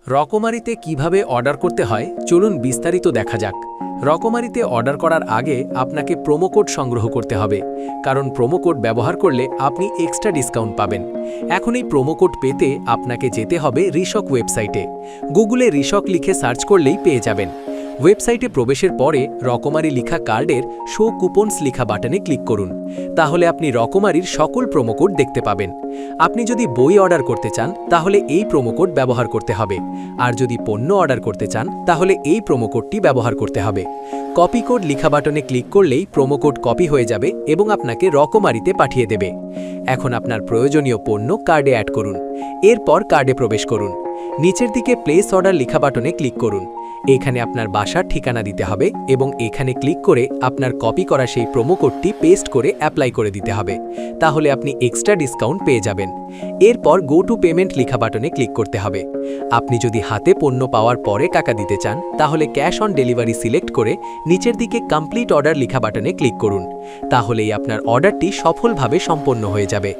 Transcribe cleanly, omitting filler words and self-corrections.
রকমারিতে কিভাবে অর্ডার করতে হয় চলুন বিস্তারিত দেখা যাক। রকমারিতে অর্ডার করার আগে আপনাকে প্রোমো কোড সংগ্রহ করতে হবে, কারণ প্রোমো কোড ব্যবহার করলে আপনি এক্সট্রা ডিসকাউন্ট পাবেন। এখন এই প্রোমো কোড পেতে আপনাকে যেতে হবে রিশক ওয়েবসাইটে। গুগলে রিশক লিখে সার্চ করলেই পেয়ে যাবেন। ওয়েবসাইটে প্রবেশের পরে রকমারি লিখা কার্ডের শো কুপনস লিখা বাটনে ক্লিক করুন। তাহলে আপনি রকমারির সকল প্রোমো কোড দেখতে পাবেন। আপনি যদি বই অর্ডার করতে চান তাহলে এই প্রোমো কোড ব্যবহার করতে হবে, আর যদি পণ্য অর্ডার করতে চান তাহলে এই প্রোমো কোডটি ব্যবহার করতে হবে। কপি কোড লিখা বাটনে ক্লিক করলেই প্রোমো কোড কপি হয়ে যাবে এবং আপনাকে রকমারিতে পাঠিয়ে দেবে। এখন আপনার প্রয়োজনীয় পণ্য কার্ডে অ্যাড করুন। এরপর কার্ডে প্রবেশ করুন। নিচের দিকে প্লেস অর্ডার লিখা বাটনে ক্লিক করুন। এখানে আপনার বাসার ঠিকানা দিতে হবে এবং এখানে ক্লিক করে আপনার কপি করা সেই প্রোমো কোডটি পেস্ট করে অ্যাপ্লাই করে দিতে হবে। তাহলে আপনি এক্সট্রা ডিসকাউন্ট পেয়ে যাবেন। এরপর গো টু পেমেন্ট লিখা বাটনে ক্লিক করতে হবে। আপনি যদি হাতে পণ্য পাওয়ার পরে টাকা দিতে চান তাহলে ক্যাশ অন ডেলিভারি সিলেক্ট করে নিচের দিকে কমপ্লিট অর্ডার লিখা বাটনে ক্লিক করুন। তাহলেই আপনার অর্ডারটি সফলভাবে সম্পন্ন হয়ে যাবে।